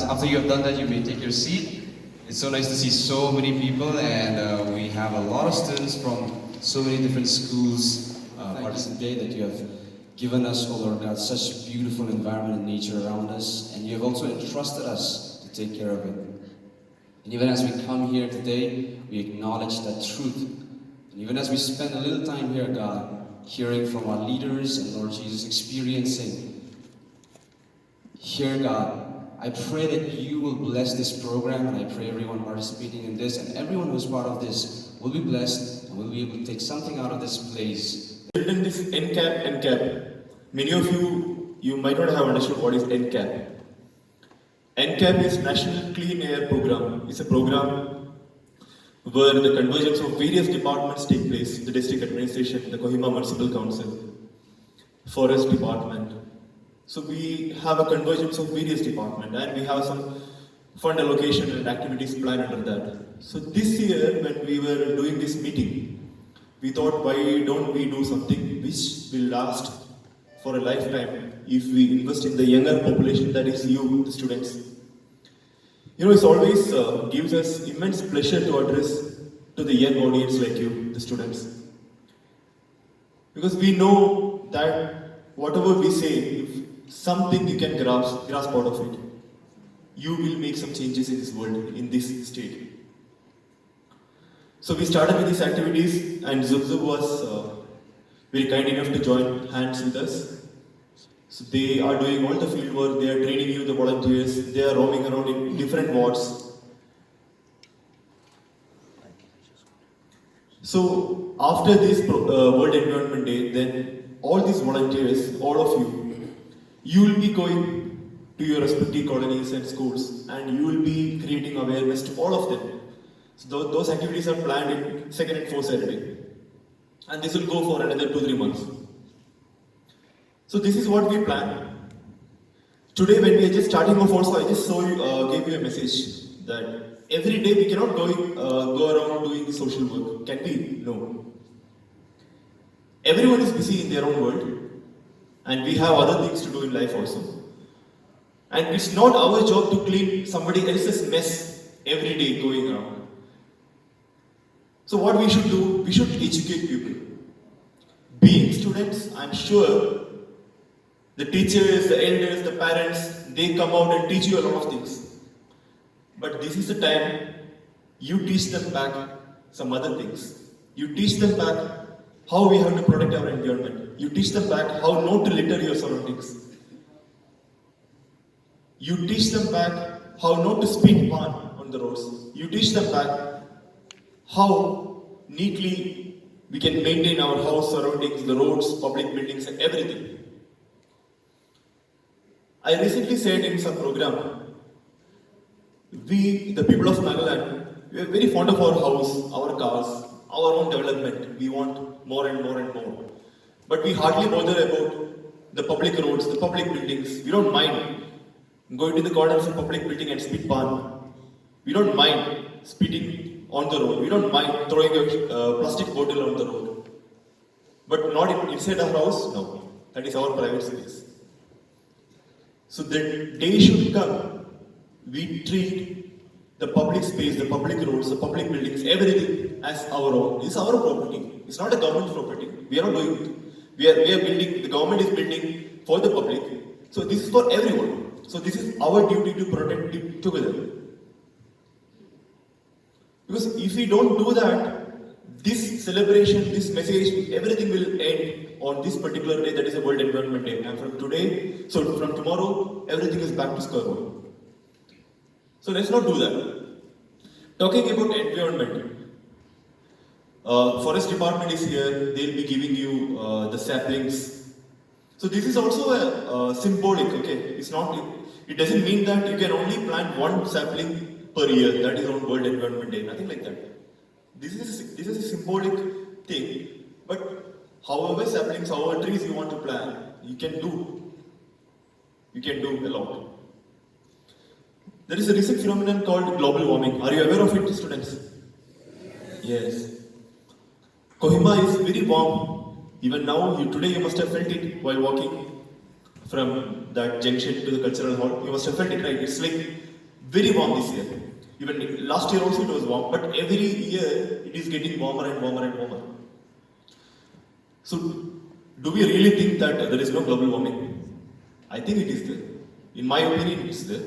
after you have done that, you may take your seat. It's so nice to see so many people, and we have a lot of students from so many different schools participate. That you have given us, oh Lord God, such beautiful environment and nature around us, and you have also entrusted us to take care of it. And even as we come here today, we acknowledge that truth. And even as we spend a little time here, God, hearing from our leaders and Lord Jesus, experiencing here, God, I pray that you will bless this program, and I pray everyone participating in this and everyone who is part of this will be blessed and will be able to take something out of this place. In this NCAP, many of you might not have understood what is NCAP. NCAP is National Clean Air Program. It's a program where the convergence of various departments take place: the District Administration, the Kohima Municipal Council, Forest Department. So we have a convergence of various departments, and we have some fund allocation and activities planned under that. So this year, when we were doing this meeting, we thought, why don't we do something which will last for a lifetime if we invest in the younger population, that is you, the students. You know, it always gives us immense pleasure to address to the young audience like you, the students. Because we know that whatever we say, if something you can grasp out of it, you will make some changes in this world, in this state. So we started with these activities, and Zub Zub was very kind enough to join hands with us. So they are doing all the field work, they are training you, the volunteers, they are roaming around in different wards. So after this World Environment Day, then all these volunteers, all of you will be going to your respective colonies and schools, and you will be creating awareness to all of them. So those activities are planned in second and fourth Saturday, and this will go for another 2-3 months. So this is what we plan. Today, when we are just starting off, also I just gave you a message that every day we cannot go around doing the social work. Can we? No. Everyone is busy in their own world, and we have other things to do in life also. And it's not our job to clean somebody else's mess every day going around. So what we should do, we should educate people. Being students, I'm sure the teachers, the elders, the parents, they come out and teach you a lot of things. But this is the time you teach them back some other things. You teach them back how we have to protect our environment. You teach them back how not to litter your surroundings. You teach them back how not to spit pan on the roads. You teach them back how neatly we can maintain our house surroundings, the roads, public buildings, and everything. I recently said in some program, we, the people of Nagaland, we are very fond of our house, our cars, our own development. We want more and more and more. But we hardly bother about the public roads, the public buildings. We don't mind going to the corner of a public building and spit pan. We don't mind spitting on the road. We don't mind throwing a plastic bottle on the road. But not inside our house, no. That is our private space. So the day should come, we treat the public space, the public roads, the public buildings, everything as our own. It's our property. It's not a government property. We are not doing it. We are building, the government is building for the public. So this is for everyone. So this is our duty to protect it together. Because if we don't do that, this celebration, this message, everything will end on this particular day, that is a World Environment Day. And from tomorrow, everything is back to square one. So let's not do that. Talking about environment, Forest Department is here, they'll be giving you the saplings. So this is also a symbolic, okay? It doesn't mean that you can only plant one sapling per year, that is on World Environment Day, nothing like that. This is a symbolic thing, but however saplings, however trees you want to plant, you can do a lot. There is a recent phenomenon called global warming. Are you aware of it, students? Yes. Kohima is very warm. Even now, today you must have felt it while walking from that junction to the cultural hall. You must have felt it, right? It's like very warm this year. Even last year also it was warm, but every year it is getting warmer and warmer and warmer. So, do we really think that there is no global warming? I think it is there. In my opinion, it is there.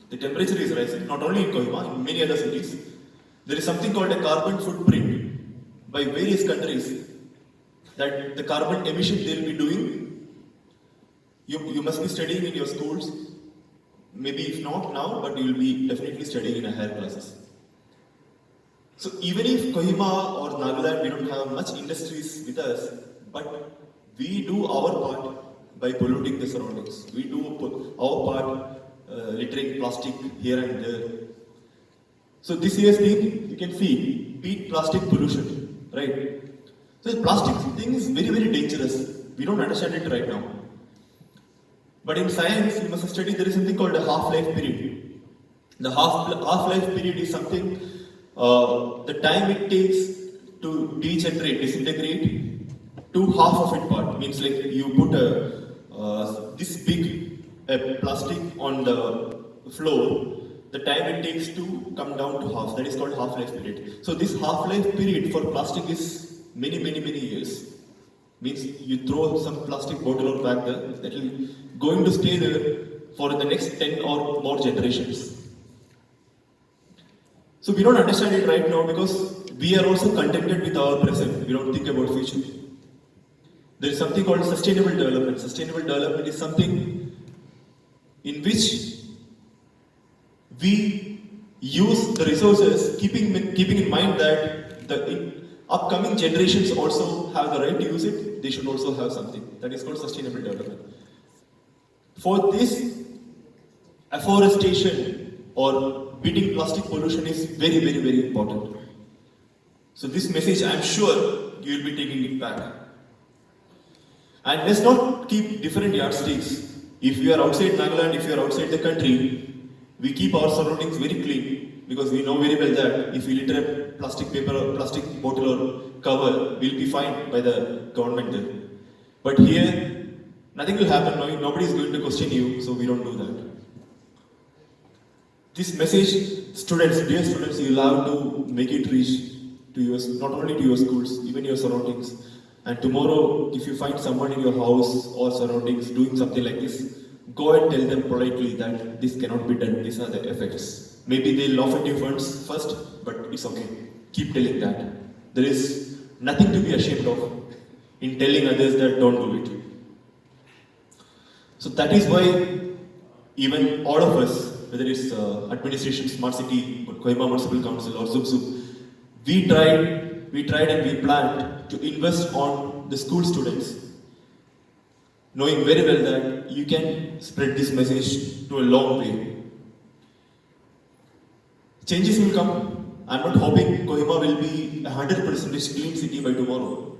The temperature is rising, not only in Kohima, in many other cities. There is something called a carbon footprint by various countries, that the carbon emission they will be doing. You must be studying in your schools, maybe if not now, but you will be definitely studying in a higher classes. So even if Kohima or Nagaland, we don't have much industries with us, but we do our part by polluting the surroundings. We do our part littering plastic here and there. So this year's theme, you can see, beat plastic pollution, right? So the plastic thing is very, very dangerous. We don't understand it right now. But in science, you must study there is something called a half-life period. The half-life period is something, the time it takes to degenerate, disintegrate to half of its part. Means like you put this big plastic on the floor, the time it takes to come down to half. That is called half-life period. So this half-life period for plastic is many, many, many years. Means you throw some plastic bottle or bag there, that will going to stay there for the next 10 or more generations. So we don't understand it right now because we are also contented with our present. We don't think about future. There is something called sustainable development. Sustainable development is something in which we use the resources keeping in mind that the upcoming generations also have the right to use it. They should also have something. That is called sustainable development. For this, afforestation or beating plastic pollution is very, very, very important. So this message, I am sure you will be taking it back. And let's not keep different yardsticks. If you are outside Nagaland, if you are outside the country, we keep our surroundings very clean because we know very well that if we litter a plastic paper or plastic bottle or cover, we'll be fined by the government there. But here, nothing will happen. Nobody is going to question you, so we don't do that. This message, students, dear students, you'll have to make it reach to your, not only to your schools, even your surroundings. And tomorrow, if you find someone in your house or surroundings doing something like this, go and tell them politely that this cannot be done, these are the effects. Maybe they'll laugh at you first, but it's okay. Keep telling that. There is nothing to be ashamed of in telling others that don't do it. So that is why even all of us, whether it's administration, smart city, Kohima Municipal Council or Zub Zub, we tried and we planned to invest on the school students, knowing very well that you can spread this message to a long way. Changes will come. I'm not hoping Kohima will be 100% clean city by tomorrow.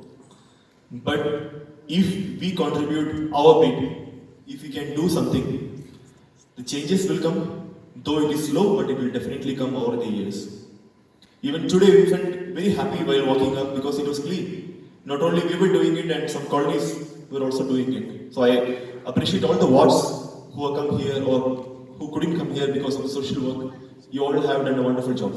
But if we contribute our bit, if we can do something, the changes will come. Though it is slow, but it will definitely come over the years. Even today we felt very happy while walking up because it was clean. Not only we were doing it and some colonies were also doing it. So I appreciate all the wards who have come here or who couldn't come here because of the social work. You all have done a wonderful job.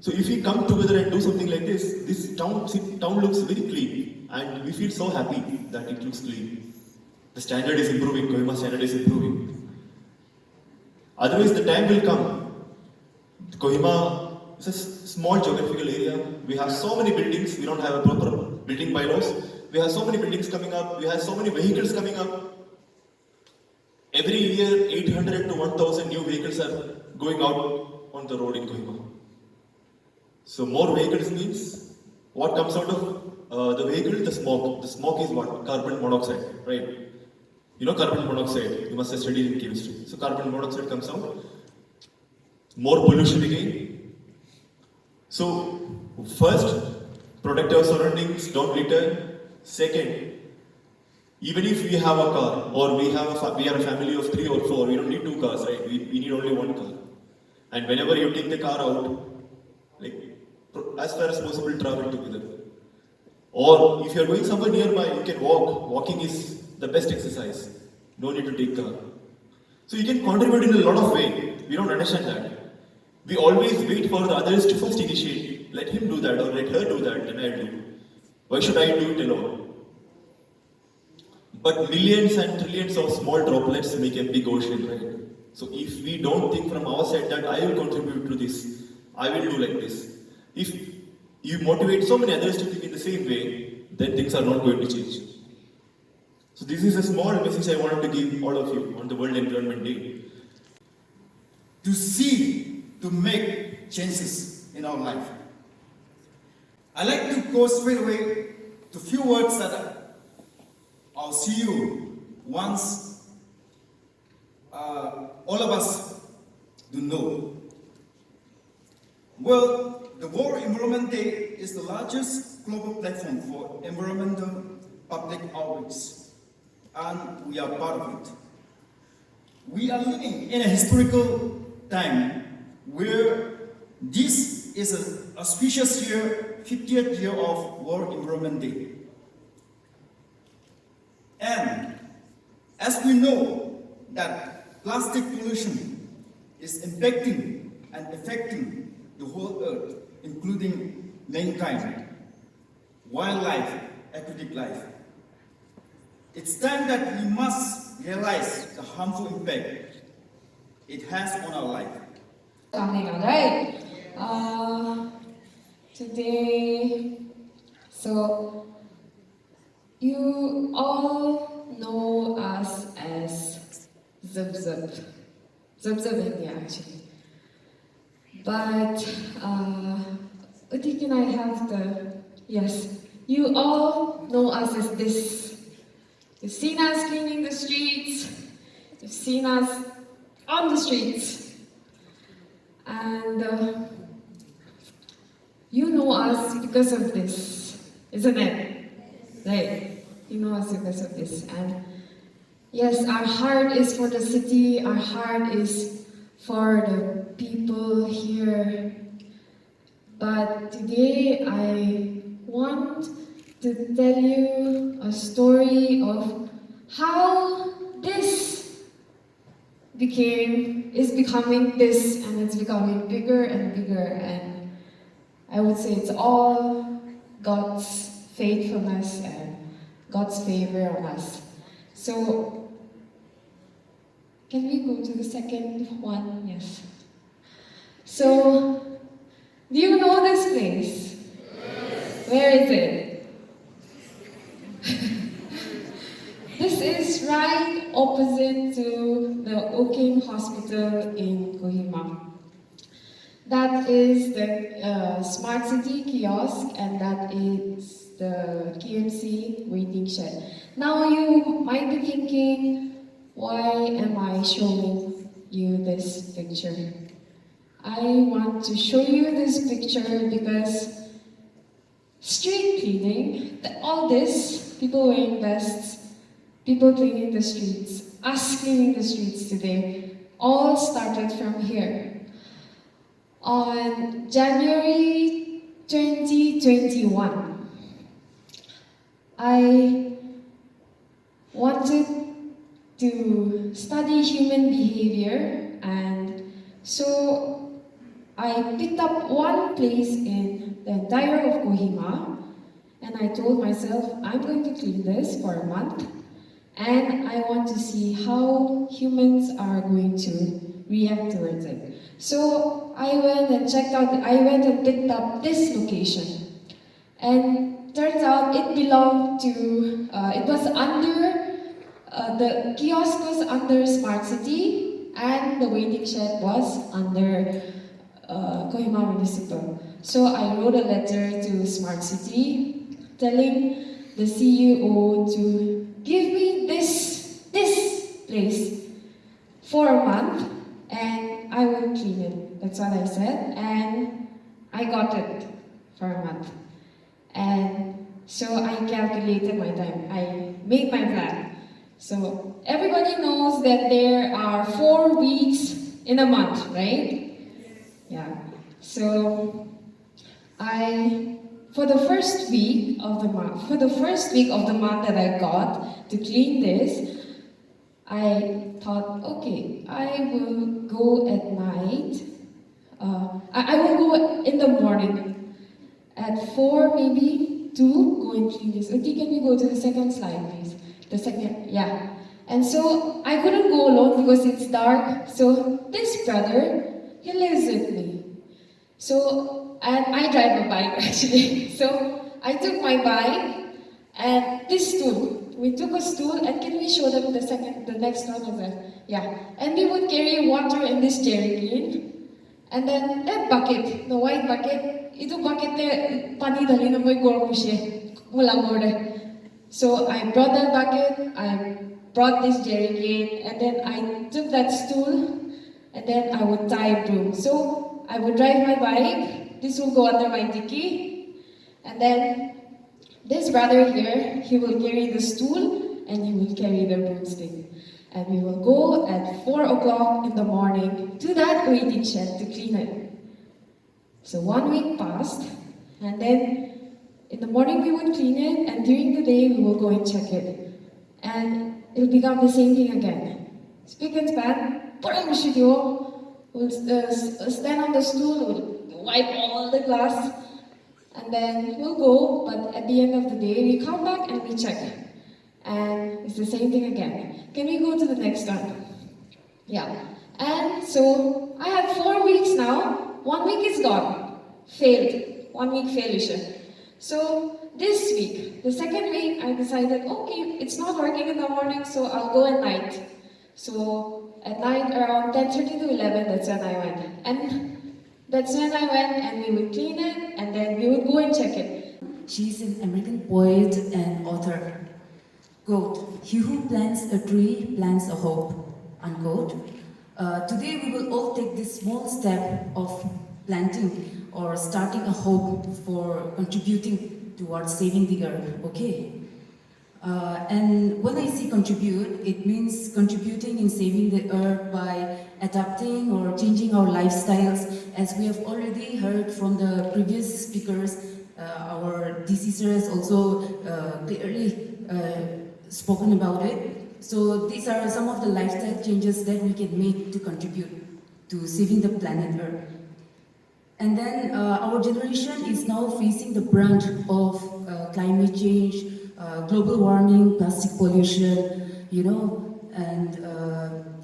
So if we come together and do something like this town looks very clean and we feel so happy that it looks clean. The standard is improving, Kohima standard is improving. Otherwise the time will come. Kohima is a small geographical area. We have so many buildings, we don't have a proper building bylaws. We have so many buildings coming up, we have so many vehicles coming up. Every year 800 to 1000 new vehicles are going out on the road in Kohima. So more vehicles means what comes out of the vehicle? The smoke. The smoke is what? Carbon monoxide, right? You know carbon monoxide, you must have studied in chemistry. So carbon monoxide comes out. More pollution again. So first, protect our surroundings, don't litter. Second, even if we have a car or we are a family of 3 or 4, we don't need 2 cars, right? We need only 1 car. And whenever you take the car out, like as far as possible, travel together. Or if you are going somewhere nearby, you can walk. Walking is the best exercise. No need to take car. So you can contribute in a lot of ways. We don't understand that. We always wait for the others to first initiate. Let him do that or let her do that, then I'll do. Why should I do it alone? But millions and trillions of small droplets make a big ocean, right? So if we don't think from our side that I will contribute to this, I will do like this. If you motivate so many others to think in the same way, then things are not going to change. So this is a small message I wanted to give all of you on the World Environment Day. To see, to make changes in our life. I like to go straight away to few words that I'll see you once all of us do know. Well, the World Environment Day is the largest global platform for environmental public outreach, and we are part of it. We are living in a historical time where this is an auspicious year, 50th year of World Environment Day. And as we know that plastic pollution is impacting and affecting the whole earth, including mankind, wildlife, aquatic life. It's time that we must realize the harmful impact it has on our life. Right. Today, so you all know us as Zub Zub. Zub Zub India, actually. But, Utik and I have yes, you all know us as this. You've seen us cleaning the streets, you've seen us on the streets, and you know us because of this, isn't it? Right? You know us because of this. And yes, our heart is for the city, our heart is for the people here. But today I want to tell you a story of how this is becoming this, and it's becoming bigger and bigger, and I would say it's all God's faithfulness and God's favor on us. So, can we go to the second one? Yes. So, do you know this place? Yes. Where is it? This is right opposite to the Old Hospital in Kohima. That is the Smart City kiosk, and that is the KMC waiting shed. Now you might be thinking, why am I showing you this picture? I want to show you this picture because street cleaning, all this, people wearing vests, people cleaning the streets, us cleaning the streets today, all started from here. On January 2021, I wanted to study human behavior, and so I picked up one place in the entire of Kohima, and I told myself, I'm going to clean this for a month, and I want to see how humans are going to react towards it. So I went and picked up this location. And turns out it belonged to, it was under, the kiosk was under Smart City, and the waiting shed was under Kohima Municipal. So I wrote a letter to Smart City telling the CEO to give me this place for a month, and I will clean it. That's what I said, and I got it for a month. And so I calculated my time. I made my plan. So everybody knows that there are 4 weeks in a month, right? Yeah. So for the first week of the month that I got to clean this, I thought, okay, I will go at night. I will go in the morning at 4 maybe to go and clean this. Okay, can we go to the second slide, please? The second, yeah. And so I couldn't go alone because it's dark. So this brother, he lives with me. So, and I drive a bike actually. So I took my bike and this stool. We took a stool and can we show them the next one of them? Yeah. And we would carry water in this jerrycan. And then a bucket, the white bucket, itu bucket pani dali na mo'y gorong siya. Mula morde. So I brought that bucket, I brought this jerrycan, and then I took that stool, and then I would tie a broom. So I would drive my bike, this will go under my dicky, and then this brother here, he will carry the stool, and he will carry the broomstick. And we will go at 4 o'clock in the morning to that waiting shed to clean it. So 1 week passed, and then in the morning we would clean it, and during the day we will go and check it. And it'll become the same thing again. Spick and span, we'll stand on the stool, we'll wipe all the glass, and then we'll go, but at the end of the day we come back and we check it. And it's the same thing again. Can we go to the next one? Yeah. And so I have 4 weeks now. 1 week is gone. Failed. 1 week failure. So this week, the second week, I decided, okay, it's not working in the morning, so I'll go at night. So at night around 10:30 to 11, that's when I went. And that's when I went and we would clean it and then we would go and check it. She's an American poet and author. Quote, "He who plants a tree plants a hope," unquote. Today we will all take this small step of planting or starting a hope for contributing towards saving the earth, okay? And when I say contribute, it means contributing in saving the earth by adapting or changing our lifestyles. As we have already heard from the previous speakers, our DCSR has also clearly spoken about it. So these are some of the lifestyle changes that we can make to contribute to saving the planet Earth. And then our generation is now facing the brunt of climate change, global warming, plastic pollution, and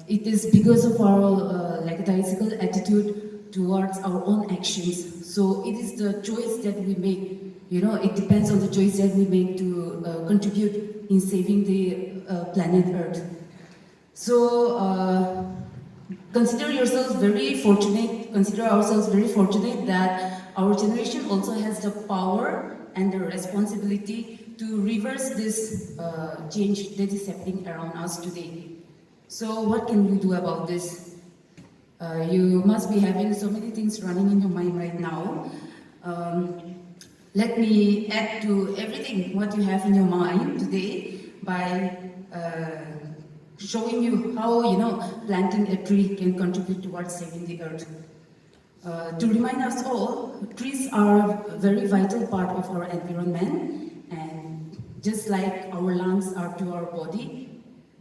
it is because of our lackadaisical attitude towards our own actions. So it is the choice that we make. It depends on the choice that we make to contribute in saving the planet Earth. So consider ourselves very fortunate that our generation also has the power and the responsibility to reverse this change that is happening around us today. So what can we do about this? You must be having so many things running in your mind right now. Let me add to everything what you have in your mind today by showing you how planting a tree can contribute towards saving the earth. To remind us all, trees are a very vital part of our environment, and just like our lungs are to our body,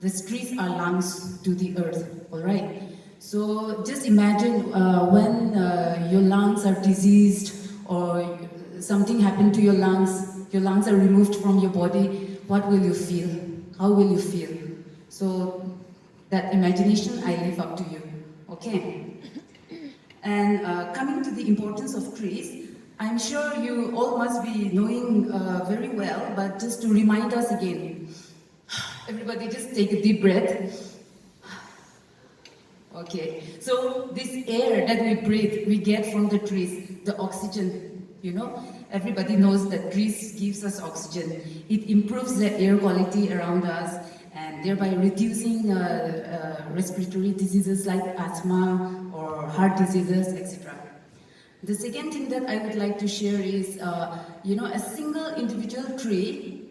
the trees are lungs to the earth. All right. So just imagine when your lungs are diseased or something happened to your lungs are removed from your body, what will you feel? How will you feel? So that imagination, I leave up to you, okay? And coming to the importance of trees, I'm sure you all must be knowing very well, but just to remind us again, everybody just take a deep breath. Okay, so this air that we breathe, we get from the trees, the oxygen, everybody knows that trees gives us oxygen. It improves the air quality around us and thereby reducing respiratory diseases like asthma or heart diseases, etc. The second thing that I would like to share is, a single individual tree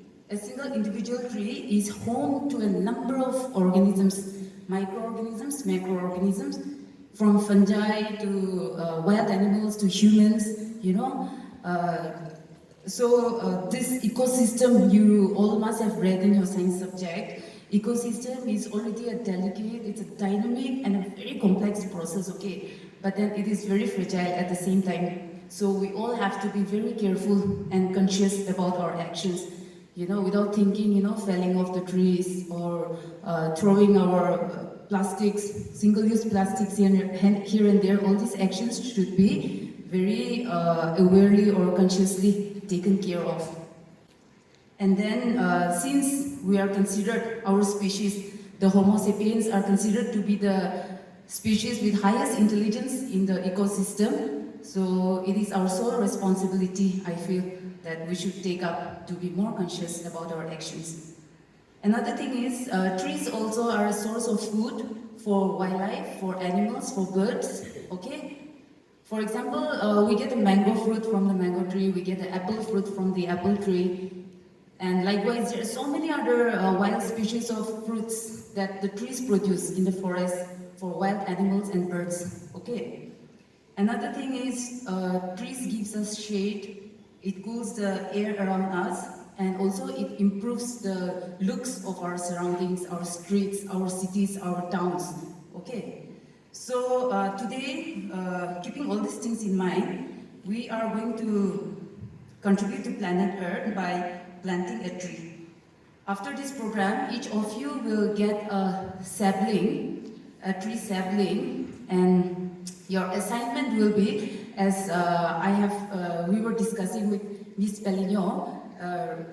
is home to a number of organisms, microorganisms, macroorganisms, from fungi to wild animals to humans, So this ecosystem you all must have read in your science subject. ecosystem is already a delicate, it's a dynamic and a very complex process, okay? But then it is very fragile at the same time. So we all have to be very careful and conscious about our actions. Without thinking, felling off the trees or throwing our plastics, single-use plastics here and there, all these actions should be very awarely or consciously taken care of. And then, since we are considered, our species, the Homo sapiens, are considered to be the species with highest intelligence in the ecosystem, so it is our sole responsibility, I feel, that we should take up to be more conscious about our actions. Another thing is, trees also are a source of food for wildlife, for animals, for birds, okay? For example, we get the mango fruit from the mango tree, we get the apple fruit from the apple tree, and likewise, there are so many other wild species of fruits that the trees produce in the forest for wild animals and birds, okay? Another thing is, trees gives us shade, it cools the air around us, and also it improves the looks of our surroundings, our streets, our cities, our towns, okay? So today, keeping all these things in mind, we are going to contribute to planet Earth by planting a tree. After this program, each of you will get a sapling, a tree sapling, and your assignment will be, as we were discussing with Ms. Pelignon,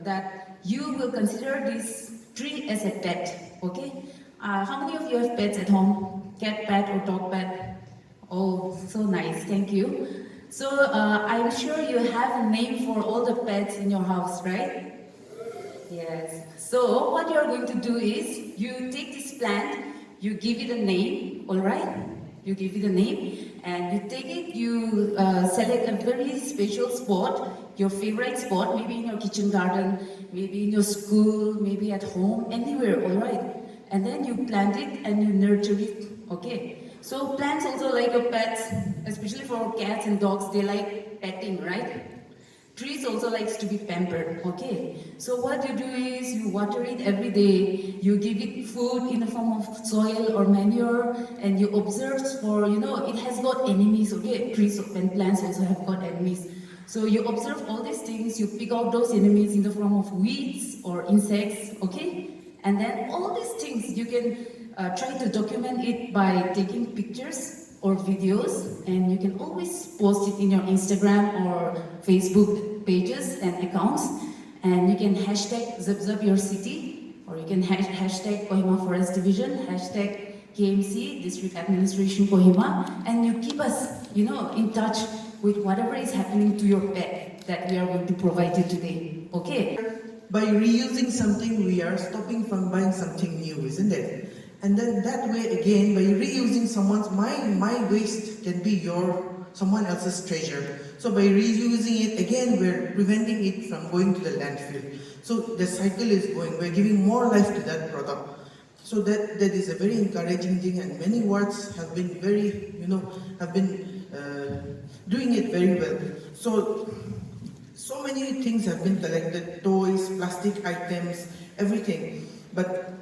that you will consider this tree as a pet, okay? How many of you have pets at home? Cat pet or dog pet? Oh, so nice, thank you. So I'm sure you have a name for all the pets in your house, right? Yes. So what you're going to do is, you take this plant, you give it a name, all right? You give it a name, and you take it, you select a very special spot, your favorite spot, maybe in your kitchen garden, maybe in your school, maybe at home, anywhere, all right? And then you plant it and you nurture it, okay? So plants also like your pets, especially for cats and dogs, they like petting, right? Trees also likes to be pampered, okay? So what you do is, you water it every day, you give it food in the form of soil or manure, and you observe for, it has got enemies, okay? Trees and plants also have got enemies. So you observe all these things, you pick out those enemies in the form of weeds or insects, okay? And then all these things, you can try to document it by taking pictures or videos, and you can always post it in your Instagram or Facebook pages and accounts, and you can hashtag Zub Zub your city, or you can hashtag Kohima Forest Division, hashtag KMC, District Administration Kohima, and you keep us, in touch with whatever is happening to your pet that we are going to provide you today, okay? By reusing something, we are stopping from buying something new, isn't it? And then that way again, by reusing someone's, my waste can be someone else's treasure. So by reusing it, again, we're preventing it from going to the landfill. So the cycle is going, we're giving more life to that product. So that is a very encouraging thing, and many wards have been very, doing it very well. So many things have been collected, toys, plastic items, everything. But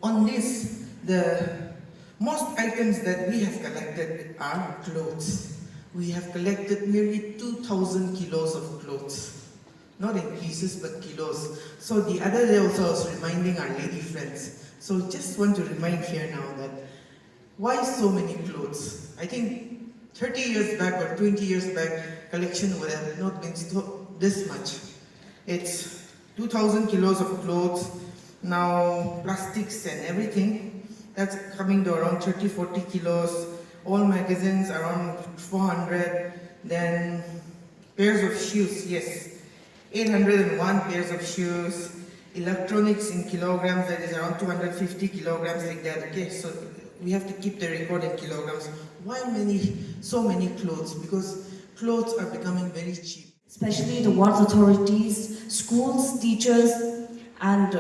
on this, the most items that we have collected are clothes. We have collected nearly 2,000 kilos of clothes. Not in pieces, but kilos. So the other day also I was reminding our lady friends. So just want to remind here now that, why so many clothes? I think 30 years back or 20 years back, collection would have not been this much. It's 2,000 kilos of clothes, now plastics and everything, that's coming to around 30-40 kilos, all magazines around 400, then pairs of shoes, yes, 801 pairs of shoes, electronics in kilograms, that is around 250 kilograms like that, okay, so we have to keep the record in kilograms. Why so many clothes? Because clothes are becoming very cheap. Especially the ward authorities, schools, teachers, and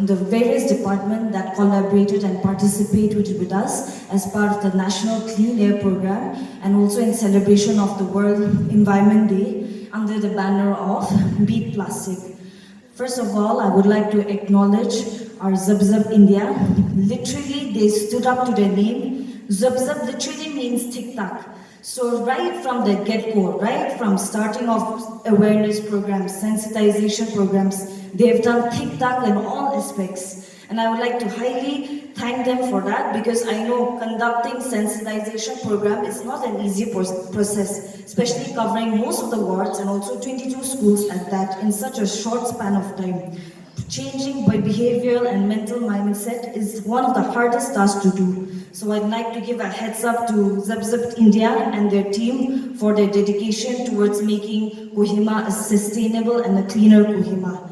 the various departments that collaborated and participated with us as part of the National Clean Air Program, and also in celebration of the World Environment Day under the banner of Beat Plastic. First of all, I would like to acknowledge are Zub Zub India. Literally, they stood up to their name. Zub Zub literally means tic-tac. So right from the get-go, right from starting off awareness programs, sensitization programs, they have done tic-tac in all aspects. And I would like to highly thank them for that, because I know conducting sensitization program is not an easy process, especially covering most of the wards and also 22 schools at that in such a short span of time. Changing by behavioral and mental mindset is one of the hardest tasks to do. So I'd like to give a heads up to Zub Zub India and their team for their dedication towards making Kohima a sustainable and a cleaner Kohima.